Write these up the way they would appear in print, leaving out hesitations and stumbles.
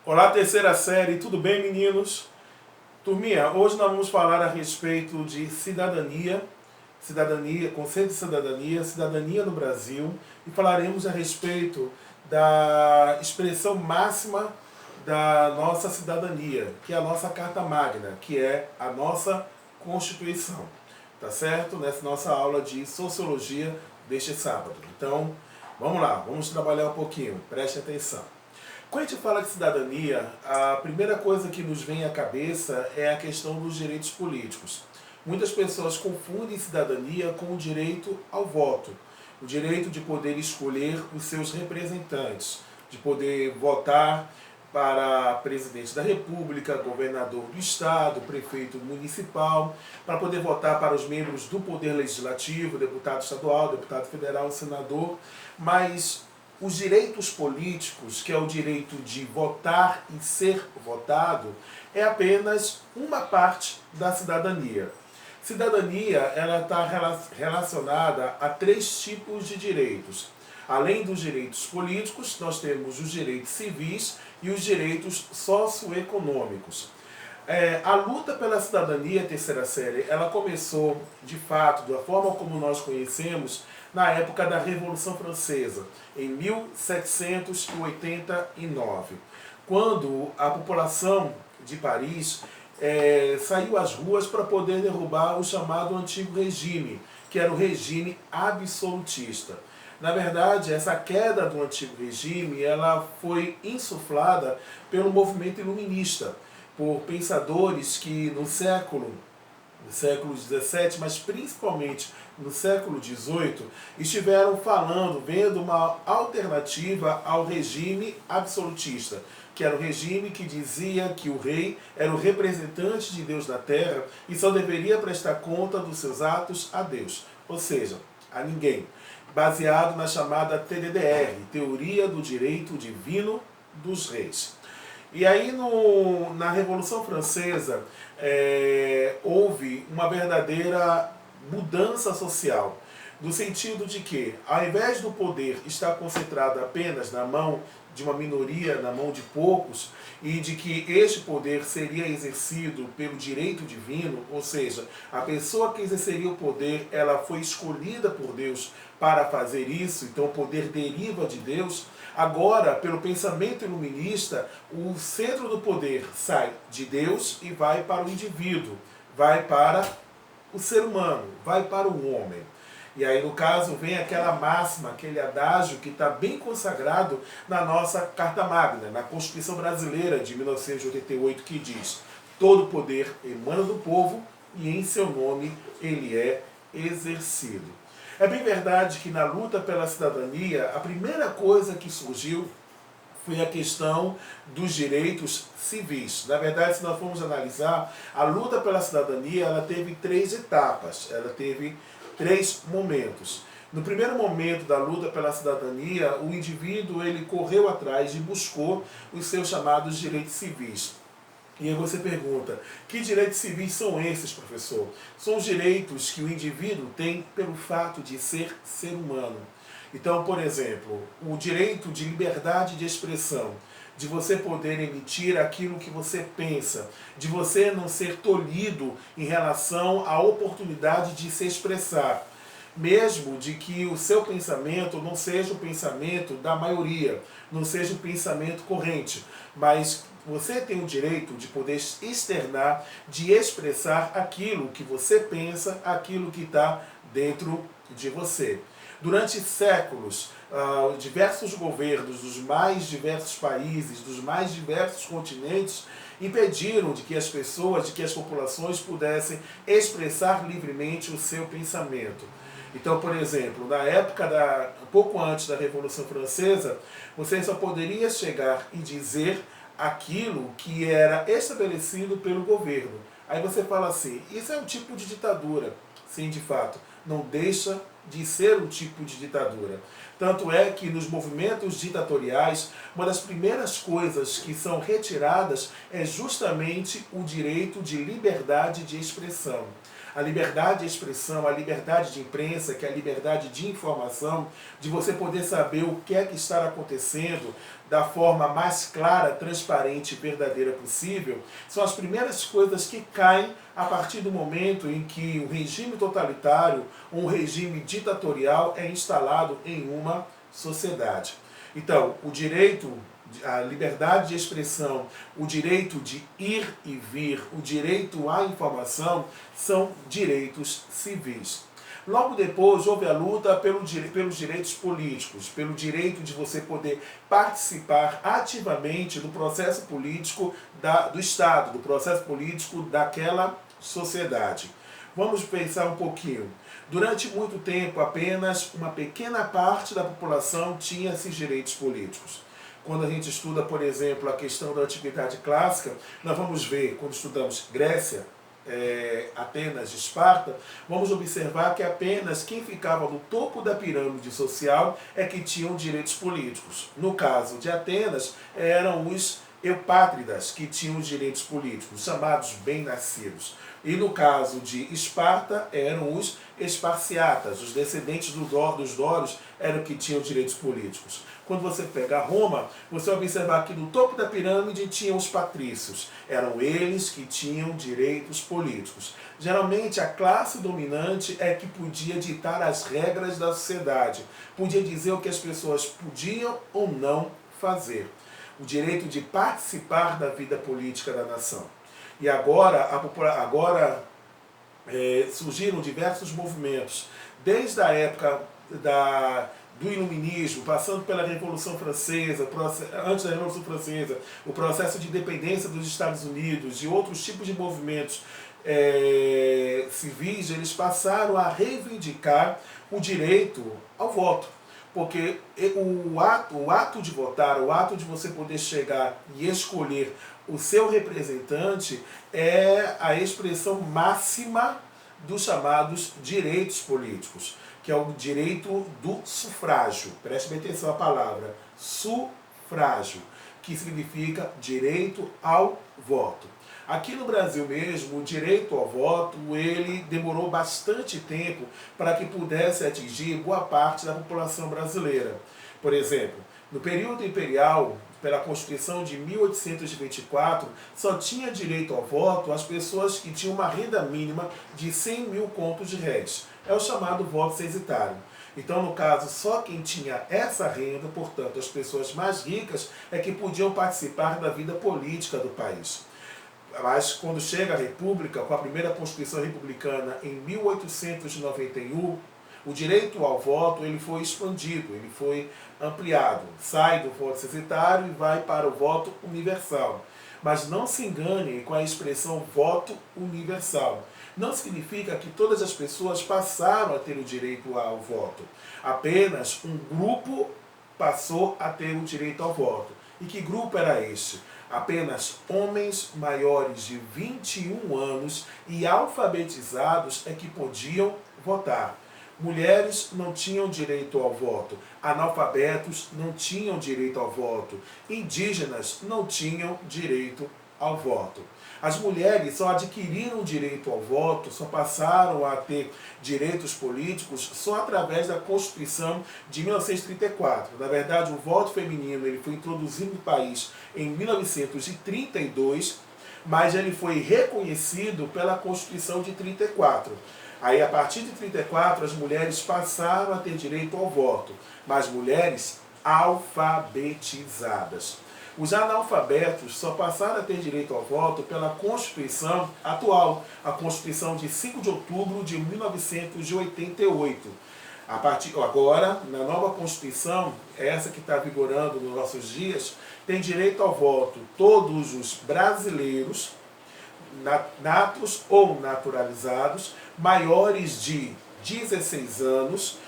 Olá, terceira série, tudo bem, meninos? Turminha, hoje nós vamos falar a respeito de cidadania, conceito de cidadania no Brasil, e falaremos a respeito da expressão máxima da nossa cidadania, que é a nossa Carta Magna, que é a nossa Constituição, tá certo? Nessa nossa aula de Sociologia deste sábado. Então, vamos lá, vamos trabalhar um pouquinho, preste atenção. Quando a gente fala de cidadania, a primeira coisa que nos vem à cabeça é a questão dos direitos políticos. Muitas pessoas confundem cidadania com o direito ao voto, o direito de poder escolher os seus representantes, de poder votar para presidente da República, governador do estado, prefeito municipal, para poder votar para os membros do Poder Legislativo, deputado estadual, deputado federal, senador, mas os direitos políticos, que é o direito de votar e ser votado, é apenas uma parte da cidadania. Cidadania ela está relacionada a três tipos de direitos. Além dos direitos políticos, nós temos os direitos civis e os direitos socioeconômicos. A luta pela cidadania, terceira série, ela começou, de fato, da forma como nós conhecemos, na época da Revolução Francesa, em 1789, quando a população de Paris saiu às ruas para poder derrubar o chamado Antigo Regime, que era o regime absolutista. Na verdade, essa queda do Antigo Regime ela foi insuflada pelo movimento iluminista, por pensadores que no século XVII, mas principalmente no século XVIII, estiveram vendo uma alternativa ao regime absolutista, que era o regime que dizia que o rei era o representante de Deus na terra e só deveria prestar conta dos seus atos a Deus, ou seja, a ninguém, baseado na chamada TDDR, Teoria do Direito Divino dos Reis. E aí na Revolução Francesa houve uma verdadeira mudança social, no sentido de que, ao invés do poder estar concentrado apenas na mão de uma minoria, na mão de poucos, e de que este poder seria exercido pelo direito divino, ou seja, a pessoa que exerceria o poder, ela foi escolhida por Deus para fazer isso, então o poder deriva de Deus. Agora, pelo pensamento iluminista, o centro do poder sai de Deus e vai para o indivíduo, vai para o ser humano, vai para o homem. E aí, no caso, vem aquela máxima, aquele adágio que está bem consagrado na nossa Carta Magna, na Constituição Brasileira de 1988, que diz: todo poder emana do povo e em seu nome ele é exercido. É bem verdade que na luta pela cidadania, a primeira coisa que surgiu foi a questão dos direitos civis. Na verdade, se nós formos analisar, a luta pela cidadania ela teve três etapas, ela teve três momentos. No primeiro momento da luta pela cidadania, o indivíduo ele correu atrás e buscou os seus chamados direitos civis. E aí você pergunta, que direitos civis são esses, professor? São os direitos que o indivíduo tem pelo fato de ser humano. Então, por exemplo, o direito de liberdade de expressão, de você poder emitir aquilo que você pensa, de você não ser tolhido em relação à oportunidade de se expressar, mesmo de que o seu pensamento não seja o pensamento da maioria, não seja o pensamento corrente, mas você tem o direito de poder externar, de expressar aquilo que você pensa, aquilo que está dentro de você. Durante séculos, diversos governos dos mais diversos países, dos mais diversos continentes, impediram de que as pessoas, de que as populações pudessem expressar livremente o seu pensamento. Então, por exemplo, na época, um pouco antes da Revolução Francesa, você só poderia chegar e dizer aquilo que era estabelecido pelo governo. Aí você fala assim, isso é um tipo de ditadura. Sim, de fato, não deixa de ser um tipo de ditadura. Tanto é que nos movimentos ditatoriais, uma das primeiras coisas que são retiradas é justamente o direito de liberdade de expressão. A liberdade de expressão, a liberdade de imprensa, que é a liberdade de informação, de você poder saber o que é que está acontecendo da forma mais clara, transparente e verdadeira possível, são as primeiras coisas que caem a partir do momento em que o regime totalitário, um regime ditatorial é instalado em uma sociedade. Então, o direito, a liberdade de expressão, o direito de ir e vir, o direito à informação são direitos civis. Logo depois houve a luta pelos direitos políticos, pelo direito de você poder participar ativamente do processo político do Estado, do processo político daquela sociedade. Vamos pensar um pouquinho. Durante muito tempo, apenas uma pequena parte da população tinha esses direitos políticos. Quando a gente estuda, por exemplo, a questão da Antiguidade Clássica, nós vamos ver, quando estudamos Grécia, Atenas, Esparta, vamos observar que apenas quem ficava no topo da pirâmide social é que tinham direitos políticos. No caso de Atenas, eram os eupátridas que tinham direitos políticos, chamados bem-nascidos. E no caso de Esparta, eram os esparciatas, os descendentes dos Dórios eram que tinham direitos políticos. Quando você pega Roma, você vai observar que no topo da pirâmide tinham os patrícios. Eram eles que tinham direitos políticos. Geralmente a classe dominante é que podia ditar as regras da sociedade, podia dizer o que as pessoas podiam ou não fazer. O direito de participar da vida política da nação. E agora surgiram diversos movimentos, desde a época do Iluminismo, passando pela Revolução Francesa, antes da Revolução Francesa, o processo de independência dos Estados Unidos e outros tipos de movimentos civis, eles passaram a reivindicar o direito ao voto. Porque o ato de votar, o ato de você poder chegar e escolher o seu representante é a expressão máxima dos chamados direitos políticos, que é o direito do sufrágio. Preste bem atenção à palavra, sufrágio, que significa direito ao voto. Aqui no Brasil mesmo, o direito ao voto, ele demorou bastante tempo para que pudesse atingir boa parte da população brasileira. Por exemplo, no período imperial, pela Constituição de 1824, só tinha direito ao voto as pessoas que tinham uma renda mínima de 100 mil contos de réis. É o chamado voto censitário. Então, no caso, só quem tinha essa renda, portanto, as pessoas mais ricas, é que podiam participar da vida política do país. Mas quando chega a República, com a primeira Constituição Republicana em 1891, o direito ao voto ele foi expandido, ele foi ampliado. Sai do voto censitário e vai para o voto universal. Mas não se engane com a expressão voto universal. Não significa que todas as pessoas passaram a ter o direito ao voto. Apenas um grupo passou a ter o direito ao voto. E que grupo era este? Apenas homens maiores de 21 anos e alfabetizados é que podiam votar. Mulheres não tinham direito ao voto, analfabetos não tinham direito ao voto, indígenas não tinham direito ao voto. As mulheres só adquiriram direito ao voto, só passaram a ter direitos políticos só através da Constituição de 1934. Na verdade, o voto feminino ele foi introduzido no país em 1932, mas ele foi reconhecido pela Constituição de 34. Aí, a partir de 34, as mulheres passaram a ter direito ao voto, mas mulheres alfabetizadas. Os analfabetos só passaram a ter direito ao voto pela Constituição atual, a Constituição de 5 de outubro de 1988. Agora, na nova Constituição, essa que está vigorando nos nossos dias, tem direito ao voto todos os brasileiros, natos ou naturalizados, maiores de 16 anos,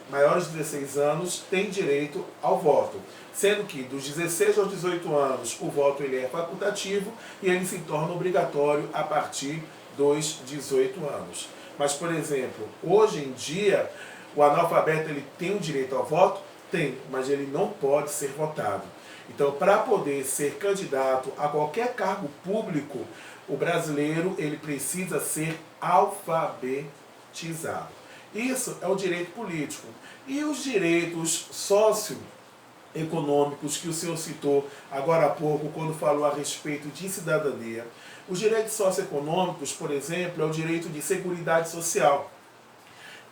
maiores de 16 anos têm direito ao voto. Sendo que dos 16 aos 18 anos o voto ele é facultativo e ele se torna obrigatório a partir dos 18 anos. Mas, por exemplo, hoje em dia, o analfabeto ele tem o direito ao voto? Tem, mas ele não pode ser votado. Então, para poder ser candidato a qualquer cargo público, o brasileiro ele precisa ser alfabetizado. Isso é o direito político. E os direitos socioeconômicos que o senhor citou agora há pouco, quando falou a respeito de cidadania. Os direitos socioeconômicos, por exemplo, é o direito de seguridade social,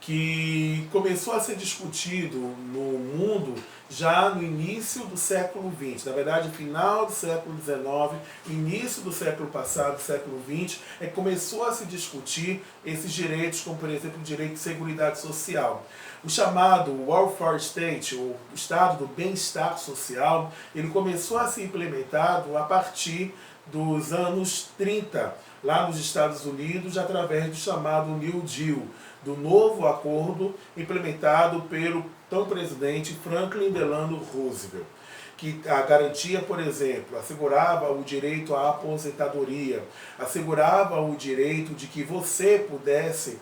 que começou a ser discutido no mundo já no início do século XX. Na verdade, final do século XIX, início do século passado, século XX, é que começou a se discutir esses direitos, como por exemplo o direito de seguridade social. O chamado welfare state, o estado do bem-estar social, ele começou a ser implementado a partir dos anos 30, lá nos Estados Unidos, através do chamado New Deal, do novo acordo implementado pelo então presidente Franklin Delano Roosevelt, que a garantia, por exemplo, assegurava o direito à aposentadoria, assegurava o direito de que você pudesse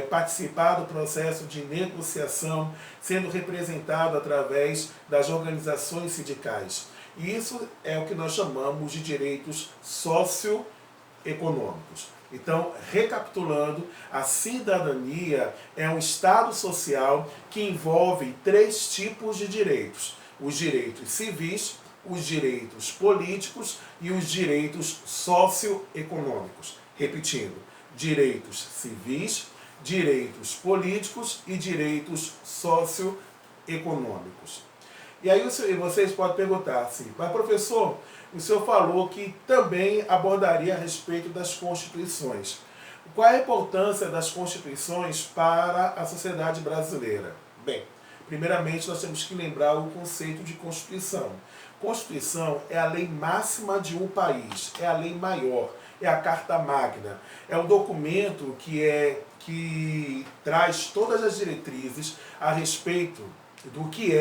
participar do processo de negociação, sendo representado através das organizações sindicais. E isso é o que nós chamamos de direitos socioeconômicos. Então, recapitulando, a cidadania é um estado social que envolve 3 tipos de direitos: os direitos civis, os direitos políticos e os direitos socioeconômicos. Repetindo, direitos civis, direitos políticos e direitos socioeconômicos. E aí vocês podem perguntar assim, mas professor, o senhor falou que também abordaria a respeito das constituições. Qual é a importância das constituições para a sociedade brasileira? Bem, primeiramente nós temos que lembrar o conceito de Constituição. Constituição é a lei máxima de um país, é a lei maior, é a Carta Magna. É um documento que traz todas as diretrizes a respeito do que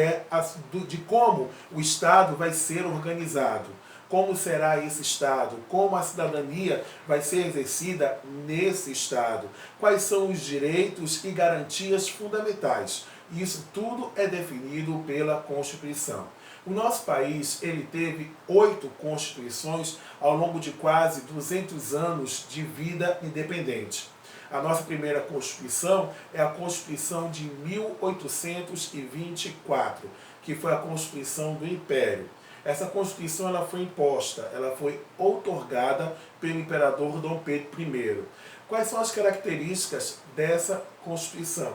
de como o Estado vai ser organizado, como será esse Estado, como a cidadania vai ser exercida nesse Estado, quais são os direitos e garantias fundamentais. Isso tudo é definido pela Constituição. O nosso país ele teve 8 constituições ao longo de quase 200 anos de vida independente. A nossa primeira Constituição é a Constituição de 1824, que foi a Constituição do Império. Essa Constituição ela foi imposta, ela foi outorgada pelo imperador Dom Pedro I. Quais são as características dessa Constituição?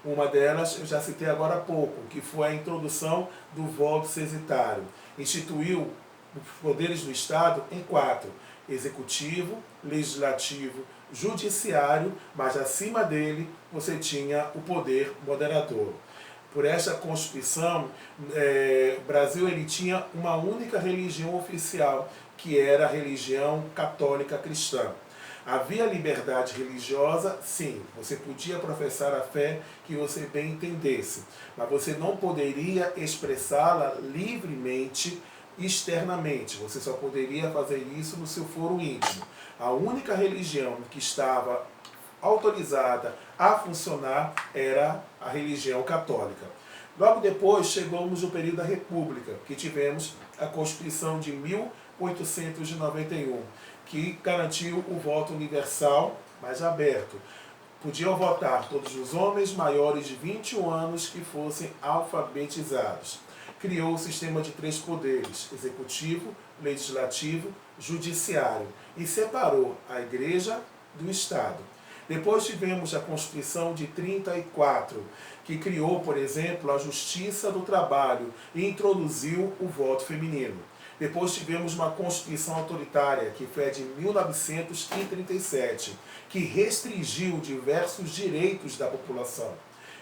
Uma delas eu já citei agora há pouco, que foi a introdução do voto censitário. Instituiu os poderes do Estado em 4: executivo, legislativo, judiciário, mas acima dele você tinha o poder moderador. Por esta Constituição, o Brasil ele tinha uma única religião oficial, que era a religião católica cristã. Havia liberdade religiosa, sim, você podia professar a fé que você bem entendesse, mas você não poderia expressá-la livremente externamente, você só poderia fazer isso no seu foro íntimo. A única religião que estava autorizada a funcionar era a religião católica. Logo depois chegamos no período da República, que tivemos a Constituição de 1891, que garantiu o voto universal, mas aberto. Podiam votar todos os homens maiores de 21 anos que fossem alfabetizados. Criou o sistema de 3 poderes: executivo, legislativo, judiciário, e separou a Igreja do Estado. Depois tivemos a Constituição de 34, que criou, por exemplo, a Justiça do Trabalho e introduziu o voto feminino. Depois tivemos uma Constituição autoritária, que foi a de 1937, que restringiu diversos direitos da população.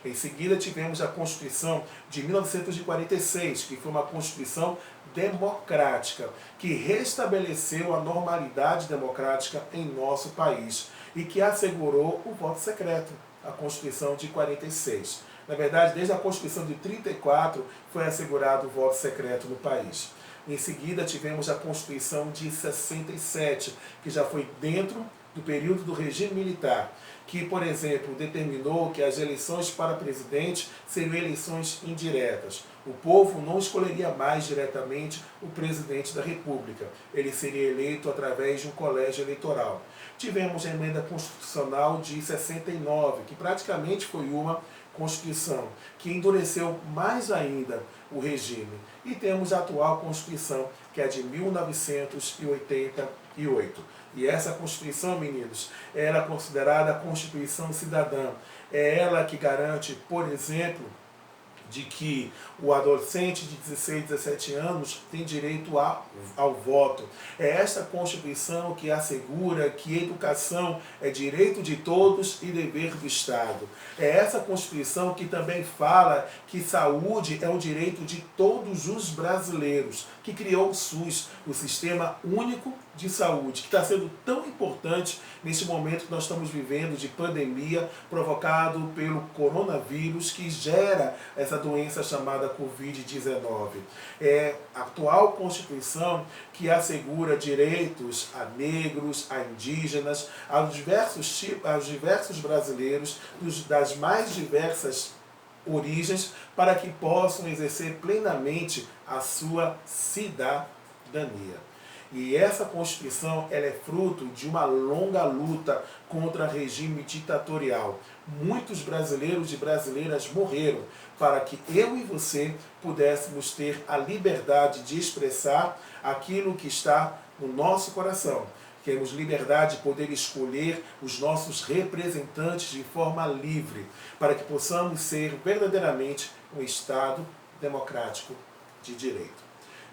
Em seguida tivemos a Constituição de 1946, que foi uma Constituição democrática, que restabeleceu a normalidade democrática em nosso país e que assegurou o voto secreto, a Constituição de 46. Na verdade, desde a Constituição de 34 foi assegurado o voto secreto no país. Em seguida tivemos a Constituição de 67, que já foi dentro do período do regime militar, que, por exemplo, determinou que as eleições para presidente seriam eleições indiretas. O povo não escolheria mais diretamente o presidente da República. Ele seria eleito através de um colégio eleitoral. Tivemos a emenda constitucional de 69, que praticamente foi uma Constituição, que endureceu mais ainda o regime. E temos a atual Constituição, que é de 1988. E essa Constituição, meninos, ela é considerada a Constituição cidadã. É ela que garante, por exemplo, de que o adolescente de 16, 17 anos tem direito ao voto. É esta Constituição que assegura que educação é direito de todos e dever do Estado. É essa Constituição que também fala que saúde é um direito de todos os brasileiros, que criou o SUS, o Sistema Único de Saúde, que está sendo tão importante neste momento que nós estamos vivendo de pandemia provocado pelo coronavírus, que gera essa doença chamada Covid-19. É a atual Constituição que assegura direitos a negros, a indígenas, aos diversos brasileiros, das mais diversas origens, para que possam exercer plenamente a sua cidadania. E essa Constituição ela é fruto de uma longa luta contra o regime ditatorial. Muitos brasileiros e brasileiras morreram para que eu e você pudéssemos ter a liberdade de expressar aquilo que está no nosso coração. Temos liberdade de poder escolher os nossos representantes de forma livre, para que possamos ser verdadeiramente um Estado democrático de direito.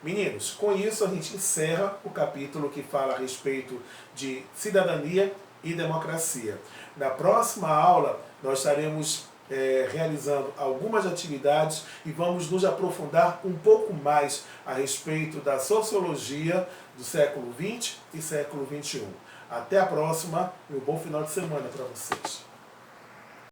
Meninos, com isso a gente encerra o capítulo que fala a respeito de cidadania e democracia. Na próxima aula nós estaremos realizando algumas atividades e vamos nos aprofundar um pouco mais a respeito da sociologia do século XX e século XXI. Até a próxima e um bom final de semana para vocês.